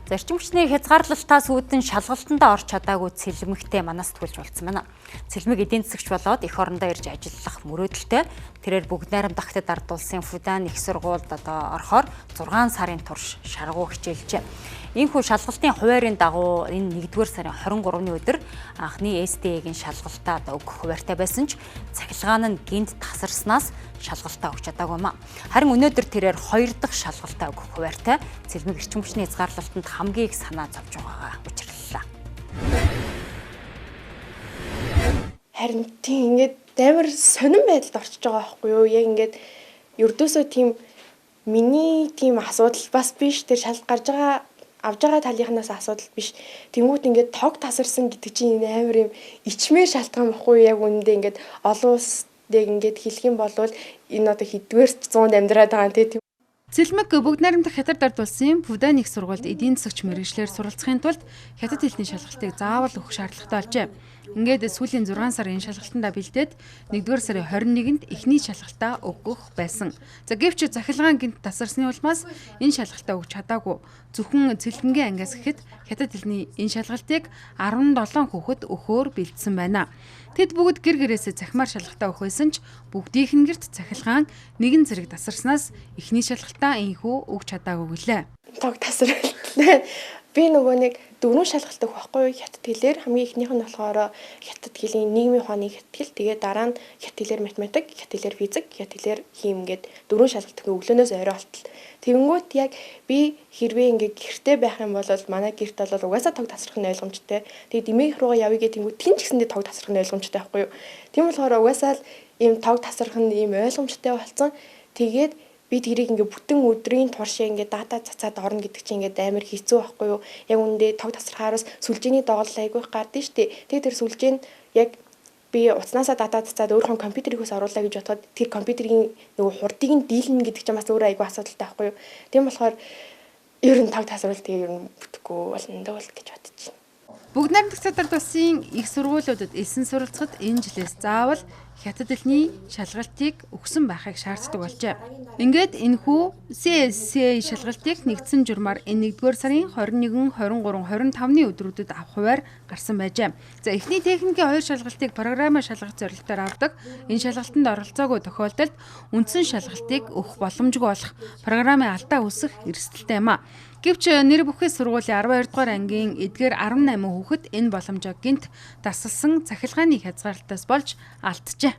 Зарчим хүчний хязгаарлалтаас үүдэн шалгалтанд орж чадаагүй цэлмэгтэй манаас тгүүлж болсон байна. Цэлмэг эдийн засагч болоод эх орондоо ирж ажиллах мөрөөдөлтэй. Тэрээр бүгд найрамдагтад ард улсын Фудан их сургуульд орохоор 6 сарын турш шаргуу хичээлжээ. Иймхүү шалгалтын хуваарийн дагуу энэ 1-р сарын 23-ны өдөр анхны SDA-гийн шалгалтаа өгөх хуваартай байсан ч цахилгаан нь гинт тасарснаас шалгалтаа өгч чадаагүй маа. Харин өнөөдөр тэрээр 2 дахь шалгалтаа өгөх хуваартай цэлмэг эрчим хүчний хязгаарлалтанд хамгийн их санаа зовж байгаагаа учрууллаа. Харин тийм ингээд амар сонирн байдалд орчиж байгаа байхгүй юу? Яг ингээд ердөөсөө тийм миний тийм асуудал бас биш. Тэр шалгалт гарч байгаа авж байгаа талынхнаас асуудал биш. Тэнгүүт ингээд тог тасарсан гэдэг чинь амар юм ичмээр шалтгаан баггүй яг үүндээ ингээд олон улсыг ингээд хэлэх юм бол энэ одоо хэдвэр 100-д амьдраад байгаа тийм. Цэлмэг бүгд найрамдах хятад ард улсын Фудан их сургуульд эдийн засагч мэргэжлэр суралцахын тулд хятад хэлний шалгалтыг заавал өгөх шаардлагатай болжээ. Ингээд сүүлийн 6 сарын шалгалтандаа бэлдээд 1-р сарын 21-нд эхний шалгалтаа өгөх байсан. За гэвч захилгаан гинт тасарсны улмаас энэ шалгалтаа өгч чадаагүй. Зөвхөн цэлмгийн ангиас гэхэд хятад хэлний энэ шалгалтыг 17 хүүхэд өгөхөөр бэлдсэн байна. Тэд бүгд гэр гэрээсээ цахимаар шалгалтаа өгөх байсан ч бүгдийнх нь гэрт цахилгаан нэгэн зэрэг тасарснаас эхний шалгалтаа инхүү өгч чадаагүй гэлээ. Тог тасарлаа. Би нөгөө нэг 4 шалгалт өгөх байхгүй хятад хэлээр хамгийн ихнийх нь болохоор хятад хэлний нийгмийн ухааны хятад хэл, тэгээд дараа нь хятад хэлээр математик, хятад хэлээр физик, хятад хэлээр хим гээд 4 шалгалт өглөөнөөс орой болтол. Тэнгүүт яг би хэрвээ ингээ гэртээ байх юм бол манай гэрт бол угаасаа тог тасрах нь ойлгомжтой. Тэгээд эмээх руугаа явъя гэх тэнгүүт тэн ч гэсэндээ тог тасрах нь ойлгомжтой байхгүй юу. Тийм болохоор угаасаа л ийм тог тасрах нь ийм ойлгомжтой болсон. Тэгээд би тэрийг ингээ бүтэн өдрийн туршаа ингээ дата цацаад орно гэдэг чинь ингээ амар хэцүү байхгүй юу. Яг үүндээ тог тасрахаараас сүлжээний доголдол айгүй их гардыг штэ. Тэгээд тэр сүлжээ нь яг би утаснасаа дата цацаад өөрийнхөө компьютерийнхөөс оруулаа гэж бодоход тэр компьютерийн нөгөө хурдыг нь дийлнэ гэдэг чинь бас өөрөө айгүй асуудалтай байхгүй юу. Тийм болохоор ер нь тог тасрал тэгээ ер нь бүтэхгүй болно даа гэж бодож байна. Бүгд найрамдах хятад улсын их сургуулиудад элсэн суралцахад энэ жилээс заавал хятад хэлний шалгалтыг өгсөн байхыг шаарддаг болжээ. Ингээд энэхүү CSCA шалгалтыг нэгдсэн журмаар энэ 1-р сарын 21, 23, 25-ны өдрүүдэд авах хуваар гарсан байжээ. За эхний техникийн 2 шалгалтыг програмаар шалгах зорилгоор авдаг. Энэ шалгалтанд оролцоогүй тохиолдолд үндсэн шалгалтыг өгөх боломжгүй болох програмын алдаа үүсэх эрсдэлтэй юм а. Гэвч нэр бүхий сургуулийн 12 дугаар ангийн эдгээр 18 хүүхэд энэ боломжоо гинт дасалсан цахилгааны хязгаарлалтаас болж алджээ.